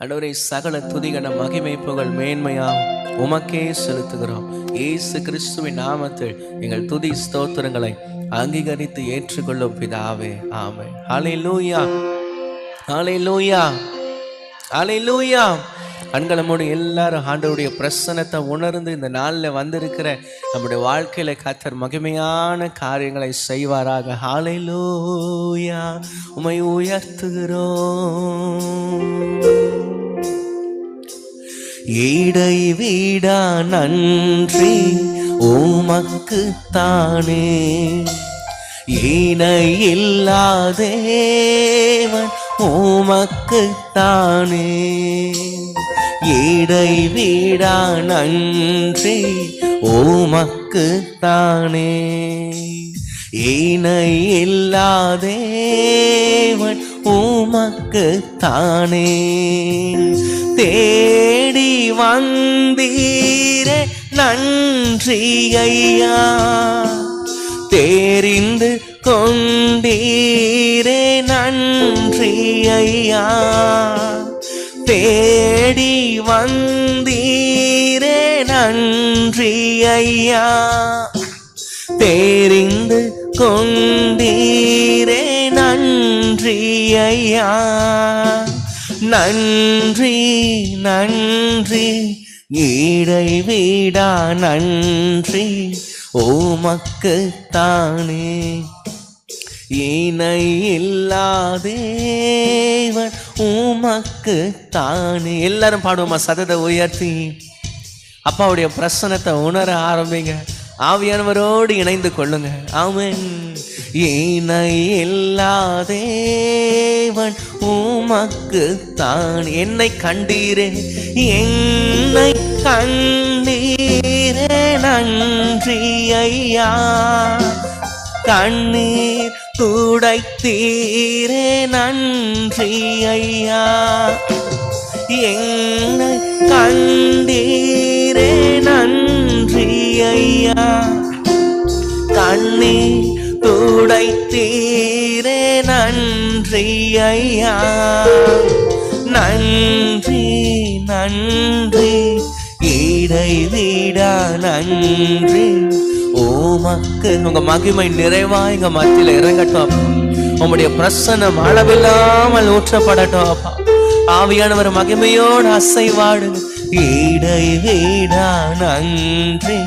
ஆண்டவரே, சகல துதிகன மகிமை புகழ் மேன்மையாகும் உமக்கே செலுத்துகிறோம். இயேசு கிறிஸ்துவின் நாமத்தில் எங்கள் துதி ஸ்தோத்திரங்களை அங்கீகரித்து ஏற்றுக்கொள்ளும் பிதாவே, ஆமென். ஹல்லேலூயா, ஹல்லேலூயா, ஹல்லேலூயா. கண்களை மூடி எல்லாரும் ஆண்டவருடைய பிரசன்னத்தை உணர்ந்து இந்த நாளில் வந்திருக்கிற நம்முடைய வாழ்க்கையில கர்த்தர் மகிமையான காரியங்களை செய்வாராக. ஹல்லேலூயா, உம்மை உயர்த்துகிறோம். இடைவிடா நன்றி உமக்கு தானே, இணையில்லாதேவன் உமக்கு தானே. இடைவிடா நன்றி உமக்கு தானே, இணையில்லாதேவன் உமக்கு தானே. தேடி வந்தீரே நன்றி ஐயா, தெரிந்து கொண்டீரே நன்றி ஐயா. தேடி வந்தீரே நன்றி ஐயா, தெரிந்து கொண்டீரே நன்றி ஐயா. நன்றி நன்றி இடைவிடா நன்றி உமக்கு தானே, இணையில்லாதேவன் உமக்கு தானே. எல்லாரும் பாடுவோமா சதத்தை உயர்த்தி அப்பாவுடைய பிரசன்னத்தை உணர ஆரம்பிங்க. ஆவியானவரோடு இணைந்து கொள்ளுங்க. ஆமென். இணையில்லாதேவன் உமக்கு தான். என்னை கண்டீரே, என்னை கண்டீரே நன்றி ஐயா. கண்ணீர் துடைத்தீரே நன்றி ஐயா. என்னை கண்டீரே நன்றி ஐயா. கண்ணீர் துடைத்தீரே நன்றி ஐயா. நன்றி நன்றி இடைவிடா நன்றி உமக்கு. உங்க மகிமை நிறைவா எங்க மத்தியில இறங்கட்டும். உங்களுடைய பிரசன்னம் அளவில்லாமல் ஊற்றப்படட்டும் அப்பா. ஆவியானவர் மகிமையோடு அசைவாடு. இடைவிடா நன்றி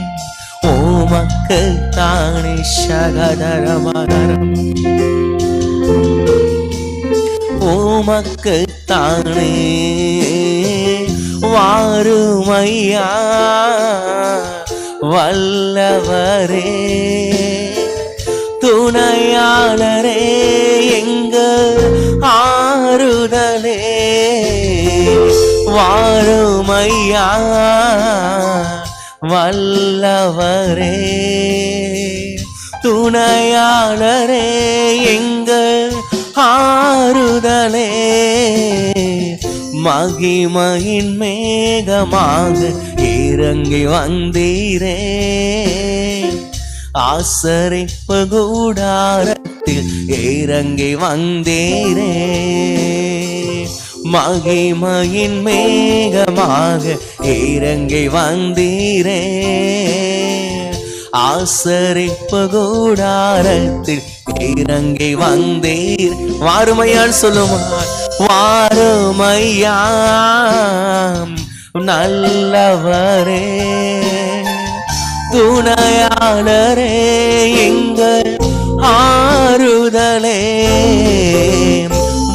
உமக்கு தானே. சகதரமதரம் உமக்கு தானே. வாருமையா வல்லவரே, துணையாளரே, எங்கள் ஆறுதலே. வாருமையா வல்லவரே, துணையாளரே, எங்கள் ஆறுதலே. மகிமையின் மேகமாக இறங்கி வந்தீரே, ஆசரிப்பு கூடாரத்தில் இறங்கி வந்தீரே. மகிமையின் மேகமாக இறங்கி வந்தீரே, ஆசரிப்பு கூடாரத்தில் இறங்கி வந்தீர். வாருமையான் சொல்லுமா, வாருமையா நல்லவரே, துணையாளரே, எங்கள் ஆறுதலே.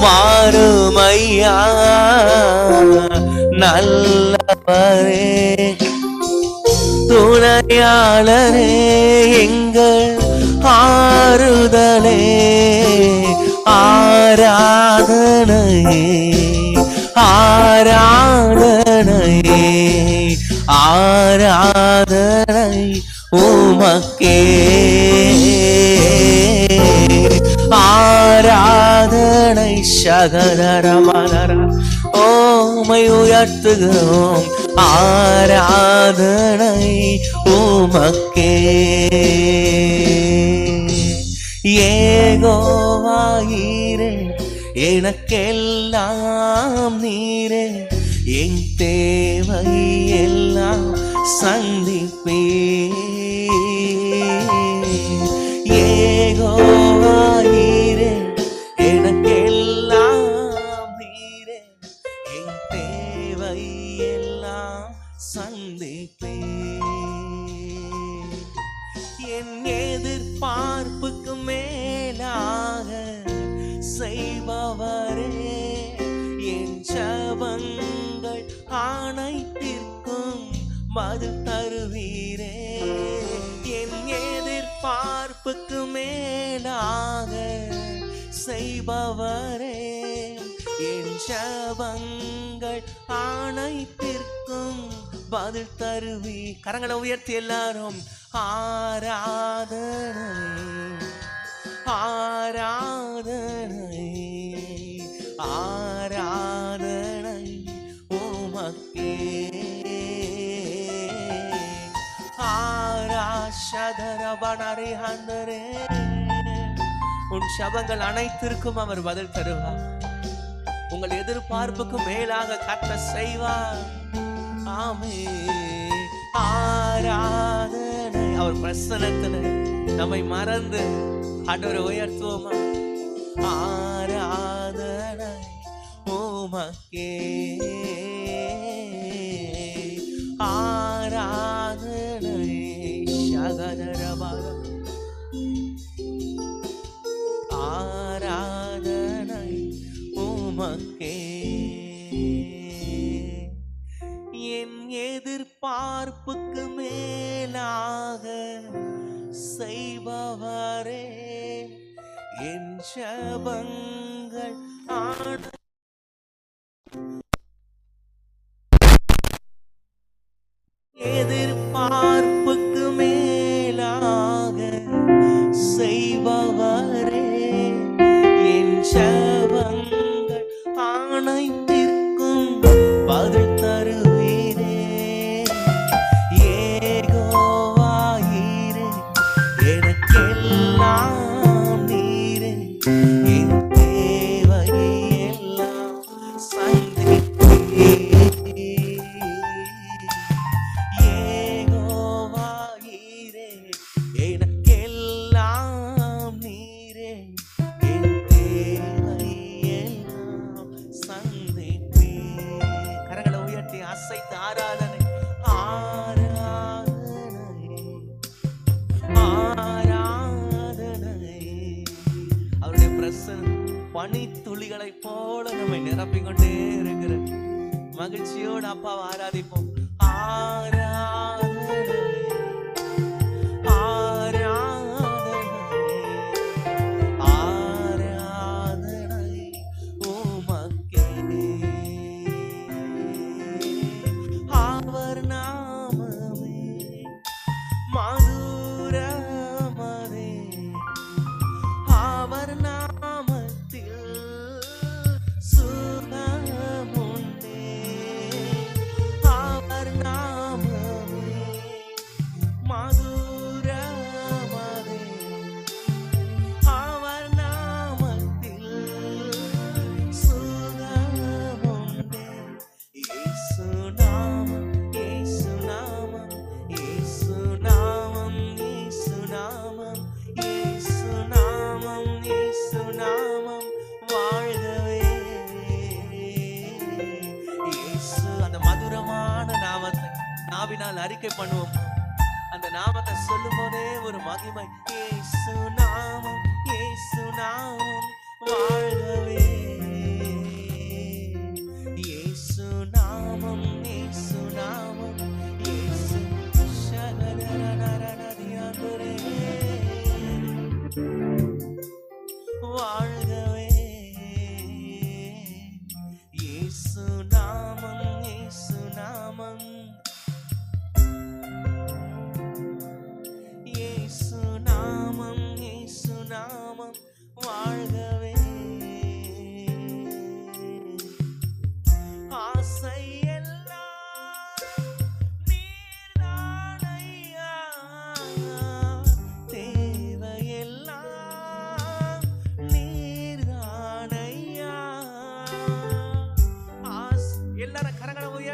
வாருமையா நல்லவரே, துணையாளரே, எங்கள் ஆறுதலே. ஆராதனையே ஆராதனையே ஆராதனை உமக்கே. ஆராதனை சகதரமதர உம்மை உயர்த்துகிறோம். ஆராதனை உமக்கே. ஏகோவாயிரே எனக்கெல்லாம் எல்லாம் நீரே, என் தேவை எல்லாம் சந்திப்பே. யெகோவா நீரே, எனக்கெல்லாம் நீரே, என் தேவை எல்லாம் சந்திப்பே. என் எதிர்பார்ப்புக்கு மேலாக செய்பவரே, என் ஜெபங்கள் அனைத்திற்கும் பதில் தருவீரே. என் எதிர்பார்ப்புக்கு மேலாக செய்பவரே, என் ஜெபங்கள் அனைத்திற்கும் பதில் தருவி. கரங்களை உயர்த்தி எல்லாரும் ஆராதனை ஆராதனை ஆராதனை உமக்கே. ஆராஷதரபனரே ஹந்தரே. உன் சபங்கள் அனைத்திற்கும் அவர் பதில் தருவார். உங்கள் எதிர்பார்ப்புக்கு மேலாக கர்த்தர் செய்வார். ஆமே. ஆராதனை. அவர் பிரசன்னத்துல நம்மை மறந்து ஆண்டவரை உயர்த்துவோமா? ஆராதனை உமக்கே, ஆராதனை சகதரபார, ஆராதனை உமக்கே. என் எதிர்பார்ப்புக்கு மேலாக செய்பவரே, என் ஜெபங்கள் எதிர்பார்ப்புக்கு மேலாக செய்பவரே, என் ஜெபங்கள் அனைத்திற்கும் பதில் தருவீரே. யெகோவா நீரே, எனக்கெல்லாம் நீரே, என் தேவை எல்லாம் சந்திப்பே. யெகோவா நீரே, எனக்கெல்லாம் நீரே, என் தேவை எல்லாம் சந்திப்பே. கரங்களை உயர்த்தி அசைத்து ஆராதனை ஆராதனை ஆராதனை. அவருடைய பிரசன்னம் பனி துளிகளை போல நம்மை நிரப்பிக் கொண்டே இருக்கிற மகிழ்ச்சியோடு அப்பாவை ஆராதிப்போம். ஆராதனை ஆராதனை ஆராதனை உமக்கே. அவர் நாமமே மதுரமதே, அவர் நாமத்தில் சுகமுண்டே. அவர் நாமமே மதுரமதே, அவர் நாமத்தில் சுகமுண்டே. இயேசு நாமம், இயேசு நாமம், இயேசு நாமம், இயேசு நாமம், இயேசு நாமம், இயேசு நாமம் வாழ்கவே. இயேசு, அந்த மதுரமான நாமத்தை நாவினால் அறிக்கை பண்ணுவோம். அந்த நாமத்தை சொல்லும் போதே ஒரு மகிமை. இயேசு நாமம், இயேசு நாமம் வாழ்கவே. இயேசு நாமம், இயேசு நாமம், இயேசு சகதரநரநதியாந்தரே வாழ்கவே. இயேசு நாமம், இயேசு நாமம், இயேசு நாமம், இயேசு நாமம் வாழ்கவே. ஆசை எல்லாம் நீர்தானையா, தேவையெல்லாம் நீர்தானையா.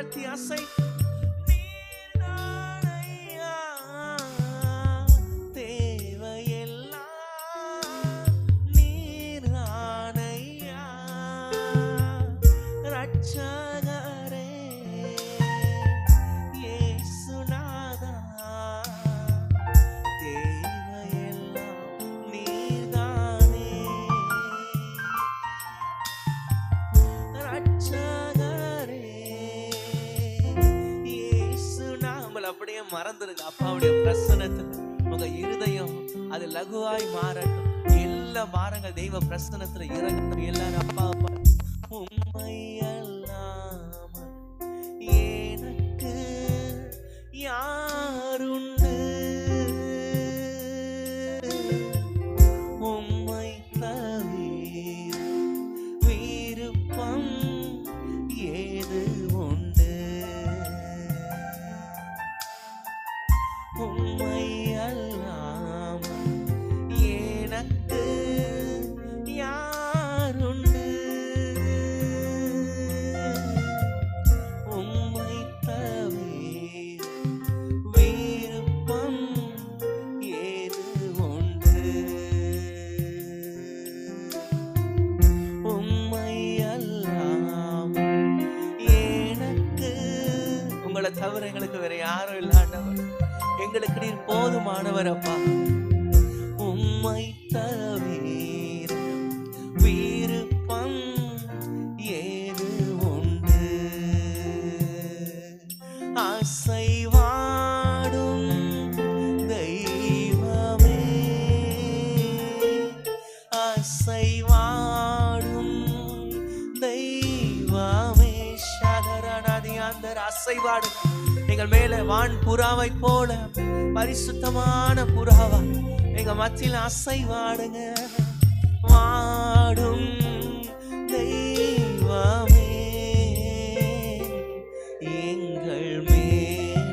உயர்த்தி அசை. நீர்தானையா தேவையெல்லாம், நீர்தானையா ரட்சகரே இயேசுநாதா, தேவையெல்லாம் நீர்தானே ரட்சகரே இயேசுநாதா. உங்களை அப்படியே மறந்துடுங்க. அப்பாவுடைய பிரசன்னத்தில் உங்க இருதயம் அது லகுவாய் மாறட்டும். எல்லா பாரங்கள் தெய்வ பிரசன்னத்துல இறங்கட்டும். எல்லாரும் அப்பா உம்மை அல்லாமல் எனக்கு யாருண்டு, உம்மை தவிர விருப்பம் ஏது உண்டு, உம்மை அல்லாமல் எனக்கு யாருண்டு, உம்மை தவிர விருப்பம் ஏது உண்டு, உம்மை அல்லாமல் எனக்கு. உங்களை தவிர எங்களுக்கு வேற யாரும் இல்லாண்டவர், எங்களுக்கு நீர் போதுமானவர் அப்பா. உம்மை தவிர விருப்பம் ஏது உண்டு, அசைவாடும் தெய்வமே, அசைவாடும் தெய்வமே ஷதரநாதி அந்தர் அசைவாடும் எங்கள் மேல வான் புறாவை போல பரிசுத்தமான புறாவா எங்க மத்தியில் அசைவாடுங்க. வாடும் தெய்வமே எங்கள் மேல்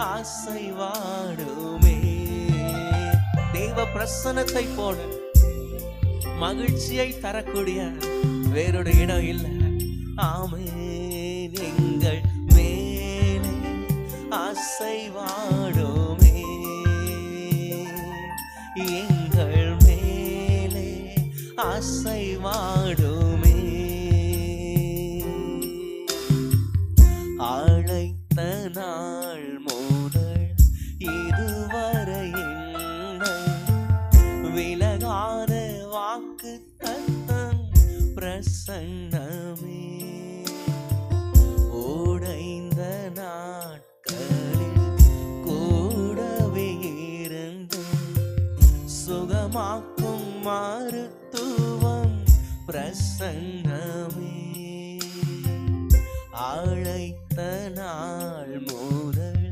அசைவாடுமே. தெய்வ பிரசன்னத்தை போல மகிழ்ச்சியை தரக்கூடிய வேறொரு இடம் இல்லை. ஆமென். எங்கள் மேலே அசைவாடுமே, எங்கள் மேலே அசைவாடுமே. அழைத்த நாள் முதல் இதுவரை என்னை விலகாத வாக்கு தத்தம் பிரசன்னமே, உடைந்த நாட்களில் கூடவே இருந்து சுகமாக்கும் மருத்துவம் பிரசன்னமே. அழைத்த நாள் முதல்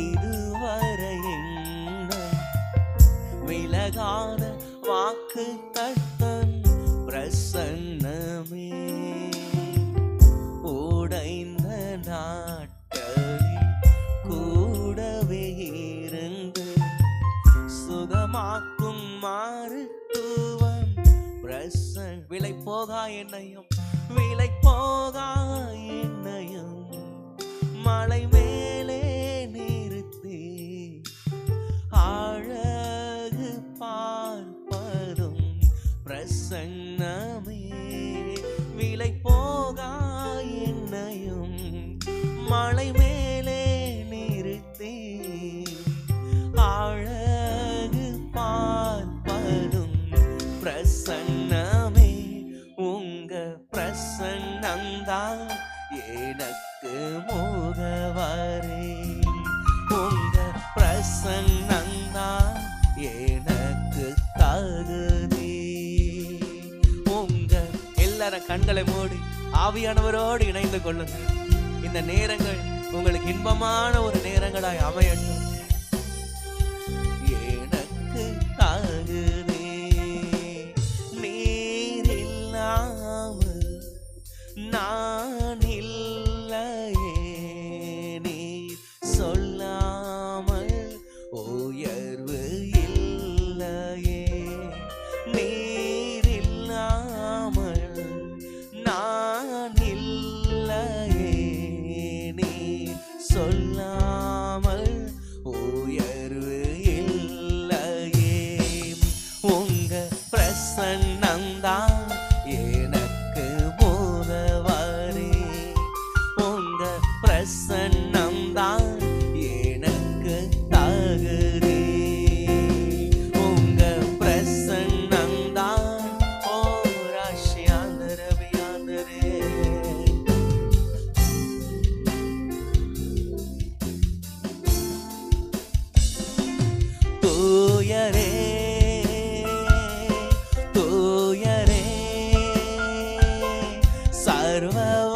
இதுவரை என்னை விலகாத வாக்கு தத்தம் பிரசன்னமே, உடைந்த நாட்களில் கூடவே இருந்து சுகமாக்கும் மருத்துவம் பிரசன். விலை போகா என்னையும், விலை போகா என்னையும் மலை மேலே நிறுத்தி அழகு பார்ப்பதும் பிரசன்னமே. விலை போகா என்னையும் மலை மேலே நிறுத்தி அழகு பார்ப்பதும் பிரசன்னமே. உங்க பிரசன்னம்தான் எனக்கு முகவரே, உங்க பிரசன்னம்தான் எனக்கு தகுதி. உங்க எல்லாரும் கண்களை மூடி ஆவியானவரோடு இணைந்து கொள்ளுங்கள். இந்த நேரங்கள் உங்களுக்கு இன்பமான ஒரு நேரங்களாய் அமையட்டும். எனக்கு தகுதி நீர் இல்லாமல் நான் இல்லையே, நீர் சொல்லாமல் உயர்வு இல்லையே, நீர் இல்லாமல் நான் இல்லையே,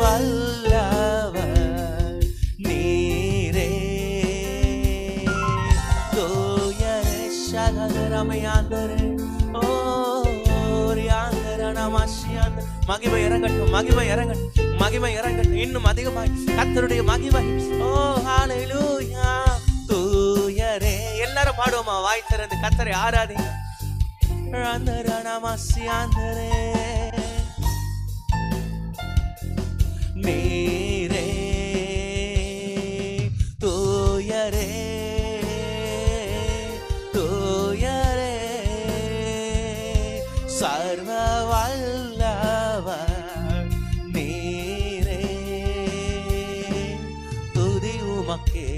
வல்லவர் நீரே. தூயரே சகதரமையாந்தரே ஓ ரியாந்தரனமாசியாந்த. மகிமை இறங்கட்டும், மகிமை இறங்கட்டும், மகிமை இறங்கட்டும், இன்னும் அதிகமாய் கர்த்தருடைய மகிமை. ஓ ஹalleluya. தூயரே எல்லாரும் பாடுவோமா? வாய் திறந்து கர்த்தரை ஆராதிங்க. ரந்தரனமாசியாந்தரே நீரே தூயரே தூயரே சர்வ வல்லவர் நீரே. துதி உமக்கே,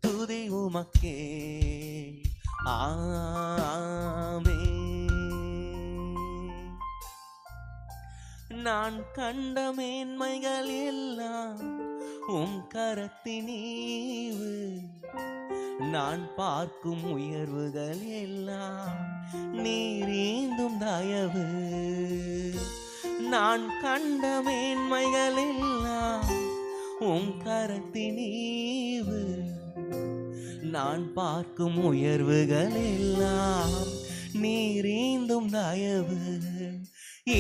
துதி உமக்கே. நான் கண்ட மேன்மைகள் எல்லாம் உம் கரத்தினீவு, நான் பார்க்கும் உயர்வுகள் எல்லாம் நீரீந்தும் தயவு. நான் கண்ட மேன்மைகள் எல்லாம் உம் கரத்தினீவு, நான் பார்க்கும் உயர்வுகள் எல்லாம் நீரீந்தும் தயவு.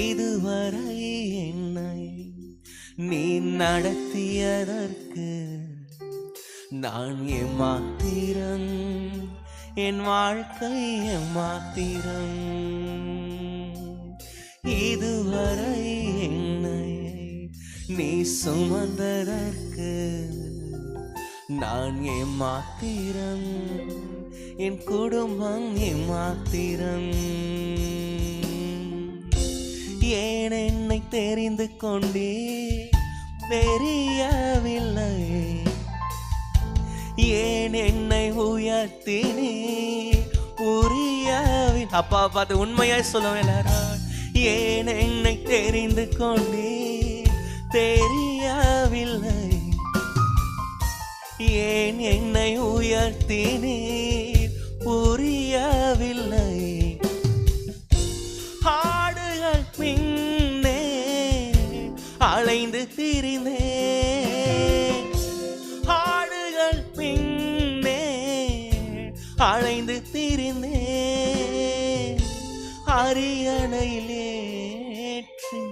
இதுவரை என்னை நீ நடத்தியதற்கு நான் எம்மாத்திரம், என் வாழ்க்கை எம்மாத்திரம். இதுவரை என்னை நீ சுமந்ததற்கு நான் எம்மாத்திரம், என் குடும்பம் எம்மாத்திரம். ஏன் என்னை தெரிந்து கொண்டே தெரியவில்லை, ஏன் என்னை உயர்த்தினே புரியவில்லை. அப்பா பார்த்து உண்மையாய் சொல்லுவேன். ஏன் என்னை தெரிந்து கொண்டே தெரியவில்லை, ஏன் என்னை உயர்த்தினீர் புரியவில்லை. ஆடுகள் பின்னே அலைந்து திரிந்தேன், ஆடுகள் பின்னே அலைந்து திரிந்தேன். அரியணையில் ஏற்றி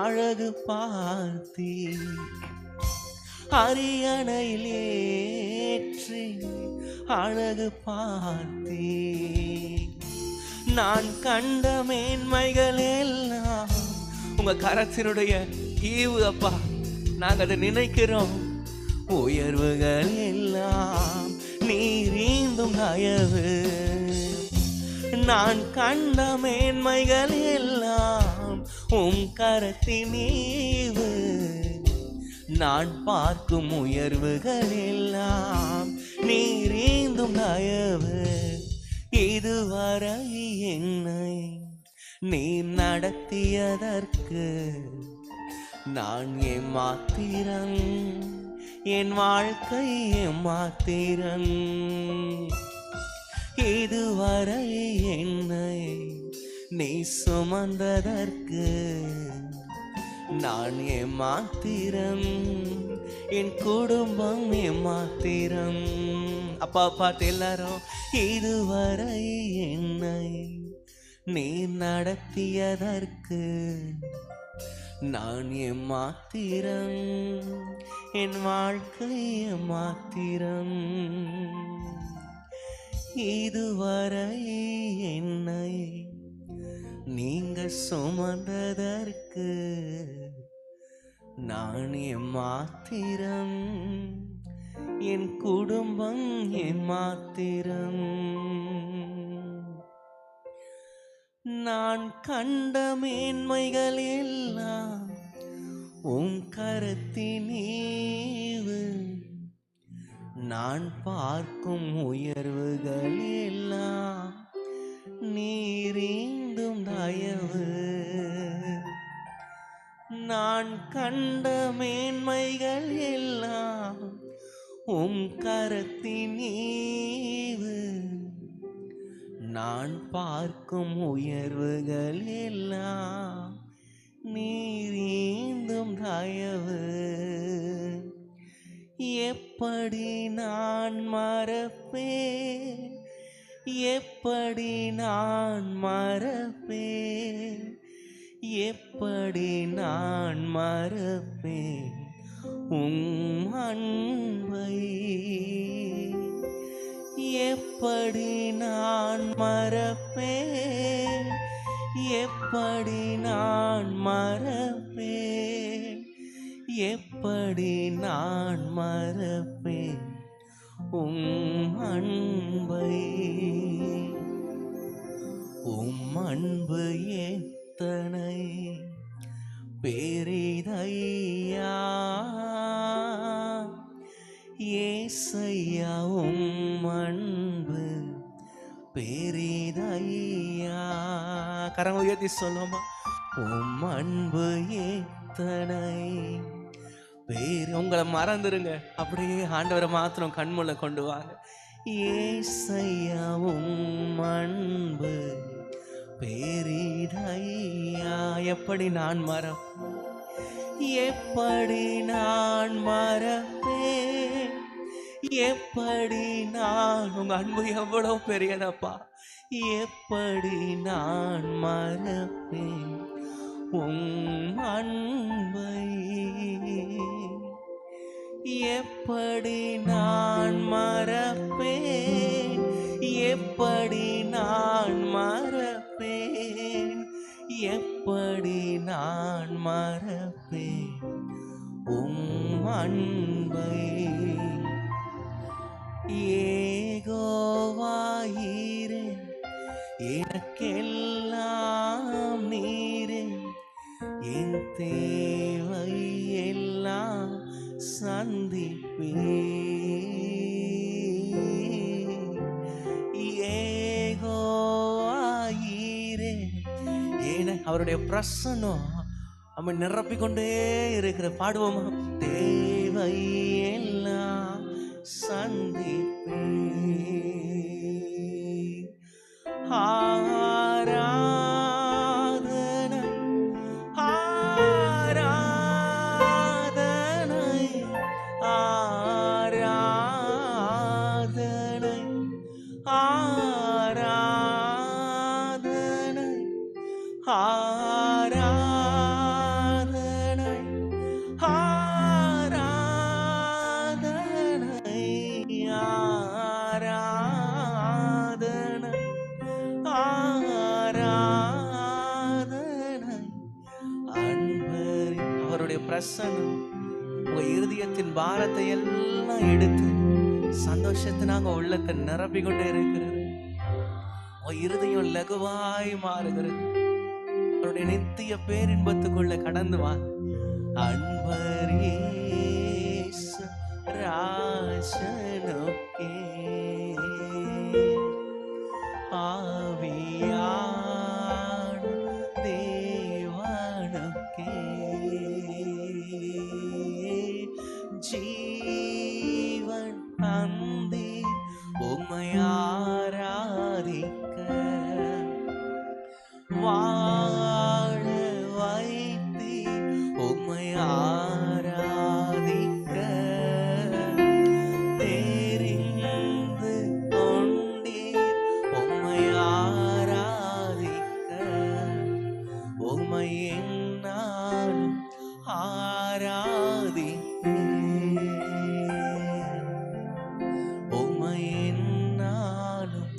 அழகு பார்த்தீர், அரியணையில் ஏற்றி அழகு பார்த்தீர். நான் கண்ட மேன்மைகள் எல்லாம் உங்க கரத்தினுடைய ஈவு அப்பா. நாங்கள் அதை நினைக்கிறோம். உயர்வுகள் எல்லாம் நீரீந்தும் தயவு. நான் கண்ட மேன்மைகள் எல்லாம் உம் கரத்தின் ஈவு, நான் பார்க்கும் உயர்வுகள் எல்லாம் நீரீந்தும் தயவு. இதுவரை என்னை நீ நடத்தியதற்கு நான் எம்மாத்திரம், என் வாழ்க்கை எம்மாத்திரம். இதுவரை என்னை நீ சுமந்ததற்கு நான் எம்மாத்திரம், என் குடும்பம் எம்மாத்திரம். அப்பா பார்த்து எல்லாரும், இதுவரை என்னை நீ நடத்தியதற்கு நான் எம்மாத்திரம், என் வாழ்க்கை எம்மாத்திரம். இதுவரை என்னை நீங்க சுமந்ததற்கு நான் எம்மாத்திரம், என் குடும்பம் எம்மாத்திரம். நான் கண்ட மேன்மைகள் எல்லாம் உம் கரத்தின் ஈவு, நான் பார்க்கும் உயர்வுகள் எல்லாம் நீரீந்தும் தயவு. நான் கண்ட மேன்மைகள் எல்லாம் உம் கரத்தின் ஈவு, நான் பார்க்கும் உயர்வுகள் எல்லாம் நீரீந்தும் தயவு எப்படி நான் மறப்பேன், எப்படி நான் மறப்பேன், எப்படி நான் மறப்பேன் உம் அன்பை, எப்படி நான் மறப்பேன், எப்படி நான் மறப்பேன், எப்படி நான் மறப்பேன் உம் அன்பை. உம் அன்பு எத்தனை பெரிதையா ஏசையா, உம் அன்பு பெரிதையா. கரங்க உயர்த்தி சொல்லுமா, உம் அன்பு எத்தனை பேர். உங்களை மறந்துருங்க, அப்படியே ஆண்டவரை மாத்திரம் கண்முள்ள கொண்டு வாங்க. ஏசையா உம் அன்பு பெரிதையா, எப்படி நான் மறப்பேன், எப்படி நான் மறப்பேன், எப்படி நான், உங்க அன்பு எவ்வளவு பெரியதப்பா, எப்படி நான் மறப்பேன் உம் அன்பை, எப்படி நான் மறப்பேன், எப்படி நான் மறப்பேன், எப்படி நான் மறப்பேன் உம் அன்பை. ஏகோவாயிரே எனக்கெல்லாம் நீரே, என் தேவை எல்லாம் சந்திப்பே. ஏகோவாயிரே அவருடைய பிரசன்னம் நம்ம நிரப்பிக்கொண்டே இருக்கிற. பாடுவோமா, தேவை எல்லாம் சந்திப்பே. ஆராதனை ஆராதனை ஆராதனை ஆராதனை ஆராதனை ஆராதனை ஆராதனை ஆராதனை. அன்பர் அவருடைய பிரசன்னம் உங்க இருதயத்தின் பாரத்தை எல்லாம் எடுத்து சந்தோஷத்தை நாங்க உள்ளத்தை நிரப்பிக்கொண்டே இருக்கிறது. உங்க இருதயம் லகுவாய் மாறுகிறது. அவருடைய நித்திய பேரின்பத்துக்குள்ள கடந்து வா. அன்பர் இயேசு ராஜனுக்கே ஆவியான தேவனுக்கே ஜீவன் தந்தீர் உம்மை ஆராதிக்க, வாழ வைத்தீர் உம்மை ஆராதிக்க, தெரிந்து கொண்டீர் உம்மை ஆராதிக்க, உம்மை என்னாலும் ஆராதிப்பேன், உம்மை என்னாலும்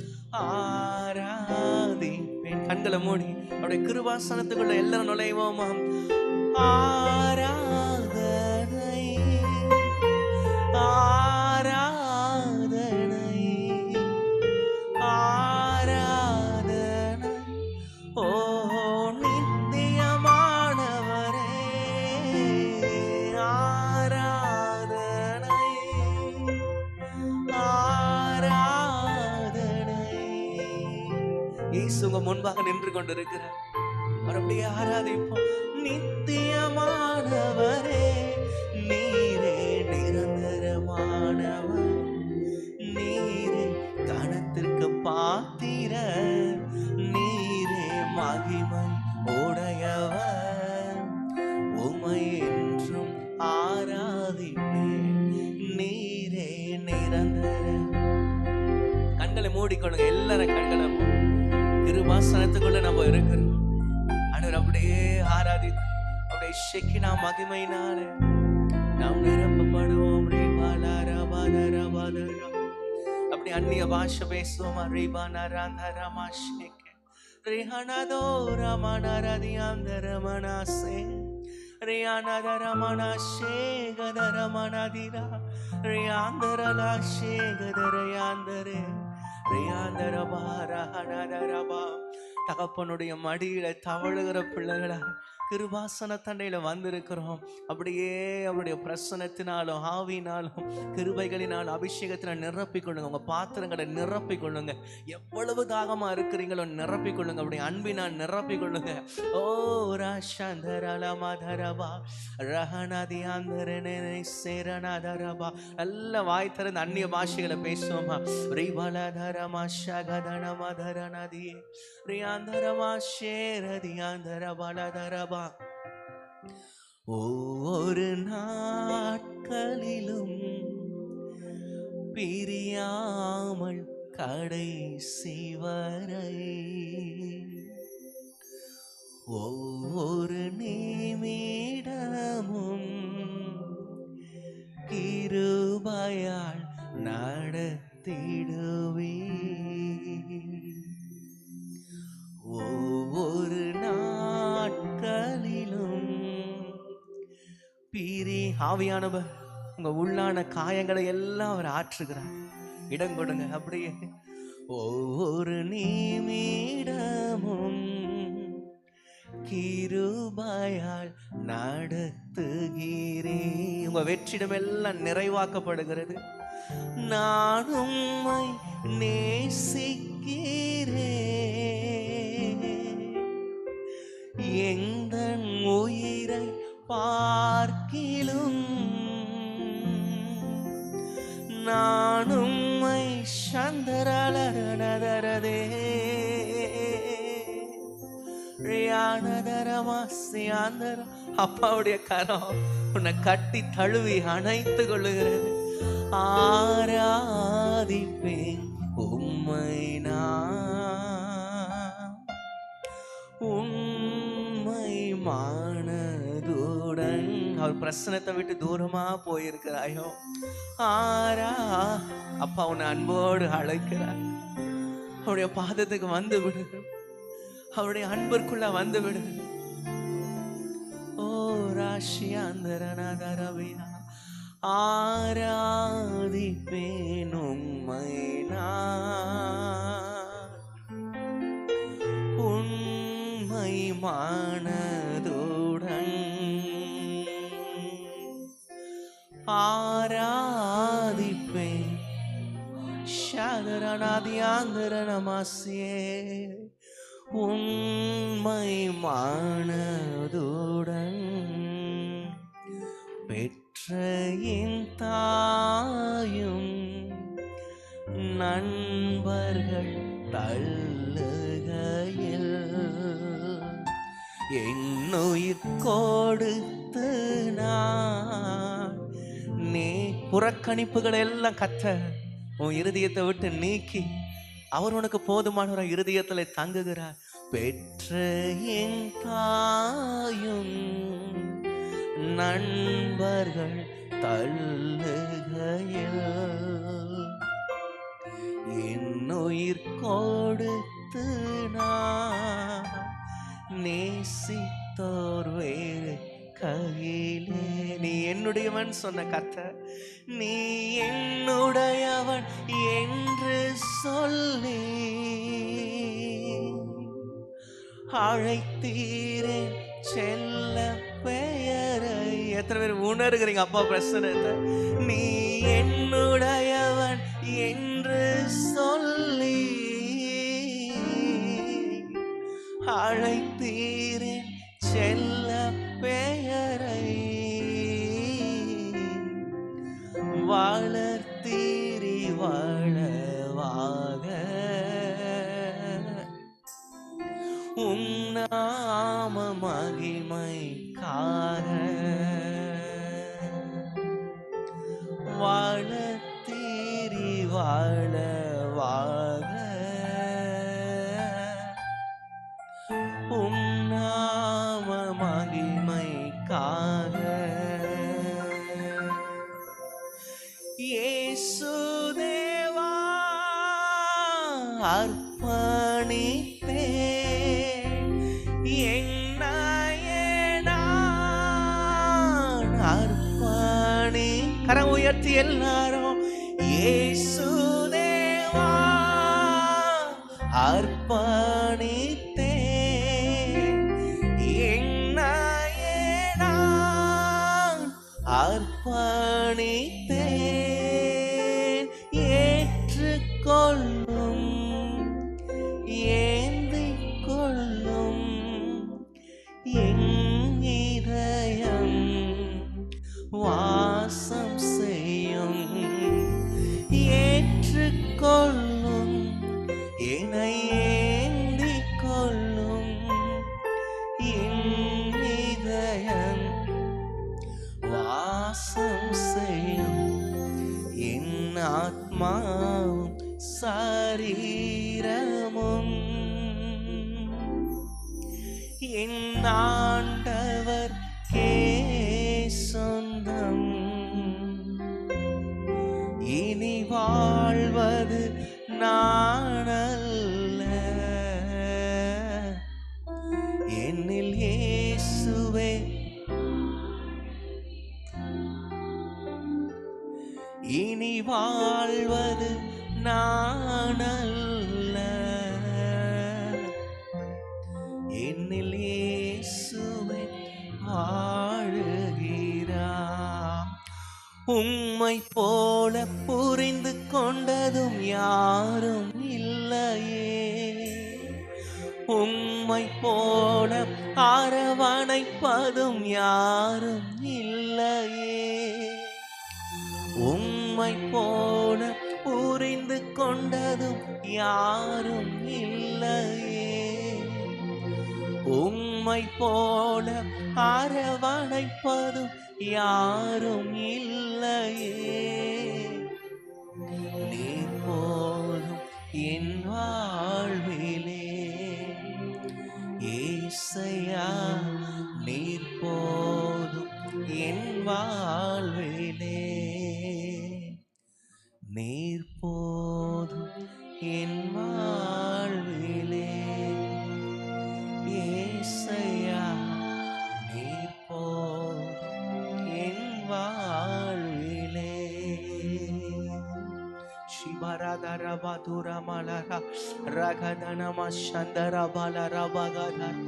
ஆராதிப்பேன். கண்களை மூடி அவருடைய கிருபாசனத்துக்குள்ள எல்லாரும் நுழைவோமா. ஆராதனை ஆராதனை ஆராதனை ஓ நித்தியமானவரே, ஆராதனை ஆராதனை. இயேசு உங்க முன்பாக நின்று கொண்டிருக்கிறார். அவர் அப்படியே ஆராதிப்போம். நித்தியமானவரே, நீரே நிரந்தரமானவர், நீரே கனத்திற்கு பாத்திர, நீரே மகிமை உடையவர், மூடிக்கொள்ளுங்க. எல்லாரும் கண்களை கிருபாசனத்துக்குள்ள நம்ம இருக்கிறோம். ஆண்டவர் அப்படியே ஆராதித்து அப்படியே ஷெக்கினா மகிமையினாலே நாம் நிரப்பப்படுவோம். அப்படி அந்நிய பாஷை பேசுவோம். தகப்பனுடைய மடியில தவழுகிற பிள்ளைகளா கிருபாசன தண்டையில வந்திருக்கிறோம். அப்படியே அவருடைய பிரசனத்தினாலும் ஆவினாலும் கிருபைகளினாலும் அபிஷேகத்தினால் நிரப்பிக்கொள்ளுங்க. உங்க பாத்திரங்களை நிரப்பிக்கொள்ளுங்க. எவ்வளவு தாகமா இருக்கிறீங்களோ நிரப்பிக்கொள்ளுங்க. அப்படி அன்பினால் நிரப்பிக்கொள்ளுங்க. ஓ ராஷாந்தரலமதரபா ரஹனதியாந்தரனே சேரனதரபா. நல்ல வாய் திறந்து அந்நிய பாஷைகளை பேசுவோமா. ரிபலதரமா ஷகதனமதரனதி ரியாந்தரமா ஷேரதியாந்தரபலதரபா. ஒவ்வொரு நாட்களிலும் பிரியாமல் கடைசி வரை ஒவ்வொரு நிமிடமும் கிருபையால் நடத்திடுவே. ஒவ்வொரு நாட்களிலும் ஆவியானவர் உங்க உள்ளான காயங்களை எல்லாம் அவர் ஆற்றுகிறார். இடம் கொடுங்க. அப்படியே ஒவ்வொரு நிமிடமும் கிருபையால் நடத்துகிறே. உங்க வெற்றிடம் எல்லாம் நிறைவாக்கப்படுகிறது. நான் உம்மை நேசிக்கிறேன், எந்தன் உயிரை பார்க்கிலும் நான் உம்மை சந்தரலரனதரதே அப்பாவுடைய கரம் உன்னை கட்டி தழுவி அணைத்து கொள்ளுகிறது. ஆராதிப்பேன் உம்மை நான் உண்மை மானதுடன். அவர் பிரசனத்தை விட்டு தூரமா போயிருக்கிறாயோ, அப்பா உன்னை அன்போடு அழைக்கிறார். அவருடைய பாதத்துக்கு வந்து விடு, அவருடைய அன்பிற்குள்ள வந்து விடு. ஓ ராஷியாந்தரனாதரவியா ஆராதிப்பேன் உம்மை நான் உண்மை மானதுடன். ஆராதிப்பேன் ஷாதரனாதியாந்தரனமாசியே உண்மை மானதுடன். பெற்ற என் தாயும் நண்பர்கள் தள்ளுகையில் என்னுயிர் கொடுத்து நான் நீ புறக்கணிப்புகள் எல்லாம் கத்த உன் இருதயத்தை விட்டு நீக்கி அவர் உனக்கு போதுமானவராய் இருதயத்துல தங்குகிறார். பெற்ற என் தாயும் நண்பர்கள் தள்ளுகையில் என்னுயிர் கொடுத்து நான் நேசித்தோர் வேறு கையிலே. நீ என்னுடையவன் சொன்ன கர்த்தர், நீ என்னுடையவன் என்று சொல்லி அழைத்தீரே செல்ல பெயரை. எத்தனை பேர் உணர்கிறீங்க அப்பா பிரசனத்தை? நீ என்னுடையவன் என்று சொல்லி அழைத்தீரே செல்ல பெயரை. வளர்த்தீரி வளவாக உம் நாம மகிமைக்காக. வளர்த்தீரி வளவாக இயேசு தேவா அர்ப்பணித்தேன் என்னையே நான் அர்ப்பணி கரம் உயர்த்தி எல்லாரும் இயேசு தேவா அர்ப்பணித்தேன் என்னையே நான் அர்ப்பணித்தேன் ஏற்றுக்கொள்ளும் ஏந்திக் கொள்ளும் என் இதயம் வாசம் செய்யும் ஏற்றுக்கொள்ளும் என்னை ஏந்திக் கொள்ளும் என் இதயம் வாசம் செய்யும் என் ஆத்மாவும் சரீரமும் என் ஆண்டவர் சொந்தம் இனி வாழ்வது நானல்ல என்னில் இயேசுவே இனி வாழ்வது நானல்ல என்னில் இயேசுவே வாழுகிறார் உம்மை போல புரிந்து கொண்டதும் யாரும் இல்லையே உம்மை போல அரவணைப்பதும் யாரும் இல்லையே உம்மை போல புரிந்து கொண்டதும் யாரும் இல்லையே உம்மை போல அரவணைப்பதும் யாரும் இல்லையே நீர் போதும் என் வாழ்விலே ஏசையா நீர் போதும் என் வாழ்விலே நீர் போதும் என் வாழ்விலே ஏசையா நீர் போதும் என் வாழ்விலே சிவராதரபதுர மலரா ரகதனம சந்தர பலர பகதர்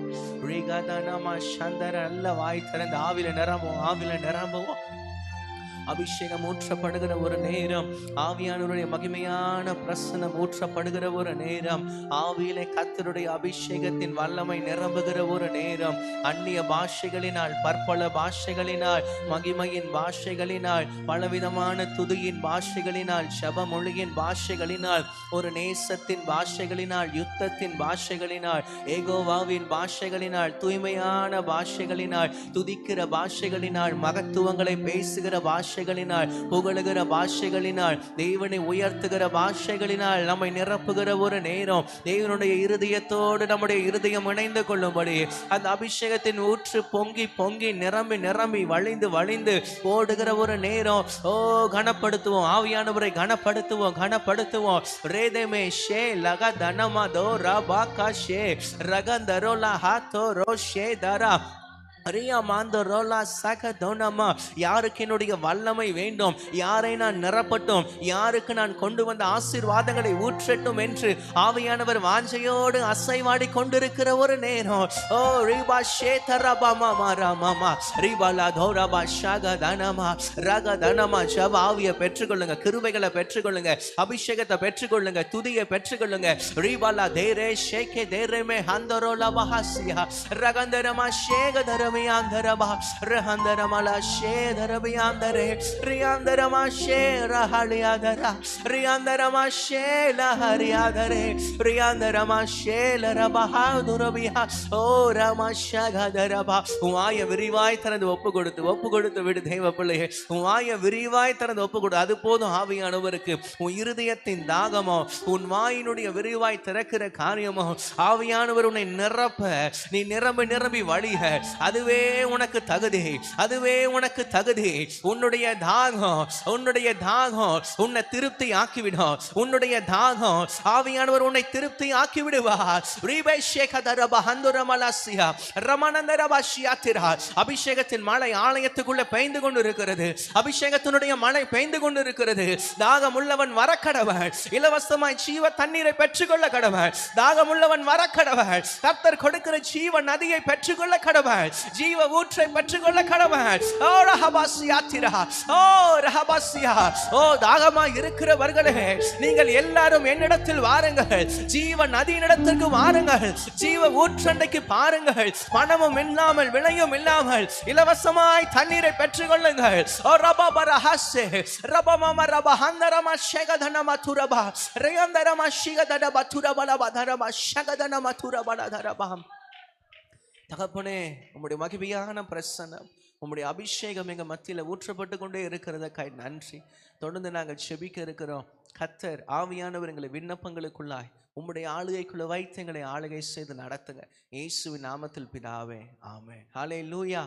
ரிகதனம சந்தர நல்ல வாய் திறந்த ஆவில நிரம்புவோம் அபிஷேகம் ஊற்றப்படுகிற ஒரு நேரம் ஆவியானவருடைய மகிமையான பிரசன்னம் ஊற்றப்படுகிற ஒரு நேரம் ஆவியிலே கர்த்தருடைய அபிஷேகத்தின் வல்லமை நிரம்புகிற ஒரு நேரம் அந்நிய பாஷைகளினால் பற்பல பாஷைகளினால் மகிமையின் பாஷைகளினால் பலவிதமான துதியின் பாஷைகளினால் ஜெப மொழியின் பாஷைகளினால் ஒரு நேசத்தின் பாஷைகளினால் யுத்தத்தின் பாஷைகளினால் ஏகோவாவின் பாஷைகளினால் தூய்மையான பாஷைகளினால் துதிக்கிற பாஷைகளினால் மகத்துவங்களை பேசுகிற பாஷைகளினால் புகழுகிற பாஷைகளினால் தேவனை உயர்த்துகிற பாஷைகளினால் நம்மை நிரப்புகிற ஒரு நேரம் தேவனுடைய இருதயத்தோடு நம்முடைய இருதயம் இணைந்து கொள்ளும்படி அந்த அபிஷேகத்தின் ஊற்று பொங்கி பொங்கி நிரம்பி வழிந்து ஓடுகிற ஒரு நேரம் கனப்படுத்துவோம் ஆவியானவரை கனப்படுத்துவோம் ரேதமே ஷே லக தனமா தோ ரபா கா ஷே ரகந்தரோ லா ஹாத்தோ ரோ ஷே தரா யாருக்கு என்னுடைய வல்லமை வேண்டும் யாரை நான் நிரப்பட்டும் யாருக்கு நான் கொண்டு வந்த ஆசீர்வாதங்களை ஊற்றட்டும் என்று ஆவியானவர் வாஞ்சையோடு அசைவாடி கொண்டிருக்கிற ஒரு நேரம் ஓ ரிபா ஷேதரபமா மாராமா ரிபாலா தௌரபா ஷகதனமா ரகதனமா ஜெப ஆவியை பெற்றுக்கொள்ளுங்க கிருபைகளை பெற்றுக்கொள்ளுங்க அபிஷேகத்தை பெற்றுக்கொள்ளுங்க துதியை பெற்றுக்கொள்ளுங்க ரிபாலா தேரே ஷேகே தேரமே ஹந்தரோலா வஹசியா ரகந்தரமா ஷேகதரமே Riandarama Rahandaramala Shedarabiandare Riandarama Sherahaliadara Riandarama Shela Hariadare Riandarama Shela Rabahadurabia O Ramashagadara Why a very white and the Opogo to Opogo to Vid Hevapole Why a very white and the Opogo Adupo Havi and Overke Uyuriatin Dagamo Unmai very white Terekariamo Avianur Nerapa Nerabi Vadi Adu அதுவே உனக்கு தகுதி, அதுவே உனக்கு தகுதி. உன்னுடைய தாகம், உன்னுடைய தாகம் உன்னை திருப்தி ஆக்கிவிடும். உன்னுடைய தாகம் ஆவியானவர் உன்னை திருப்தி ஆக்கி விடுவார். அபிஷேகத்தின் மழை ஆலயத்துக்குள்ள பெய்ந்து கொண்டு இருக்கிறது. அபிஷேகத்தினுடைய மழை பெய்ந்து கொண்டு இருக்கிறது. தாகம் உள்ளவன் வரக்கடவன், இலவசமாய் ஜீவ தண்ணீரை பெற்றுக்கொள்ள கடவன். தாகம் உள்ளவன் வரக்கடவன், கர்த்தர் கொடுக்கிற ஜீவ நதியை பெற்றுக்கொள்ள கடவன், ஜீவ ஊற்றை பெற்றுக்கொள்ள கடவன். ஓ ரஹபாசியா திரா, ஓ ரஹபாசியா, ஓ தாகமாய் இருக்கிறவர்களே, நீங்கள் எல்லாரும் என்னிடத்தில் வாருங்கள், ஜீவ நதியினிடத்திற்கு வாருங்கள், ஜீவ ஊற்றண்டைக்கு பாருங்கள். பணமும் இல்லாமல் விலையும் இல்லாமல் இலவசமாய் தண்ணீரை பெற்றுக்கொள்ளுங்கள். ஓ ரபபரஹஸே ரபமம ரபஹந்தரம ஷகதனம துரபா ரயந்தரம ஷிகதன பதுரபல பதரம ஷகதன மதுரபல தரபம். தகப்பனே, உம்முடைய மகிமையான பிரசன்னம், உம்முடைய அபிஷேகம் எங்க மத்தியில ஊற்றப்பட்டு கொண்டே இருக்கிறதுக்காய் நன்றி. தொடர்ந்து நாங்கள் செபிக்க இருக்கிறோம். கர்த்தர் ஆவியானவர் எங்களை விண்ணப்பங்களுக்குள்ளாய் உம்முடைய ஆளுகைக்குள்ள வைத்து எங்களை ஆளுகை செய்து நடத்துங்க. இயேசுவின் நாமத்தில் பிதாவே, ஆமென். ஹல்லேலூயா.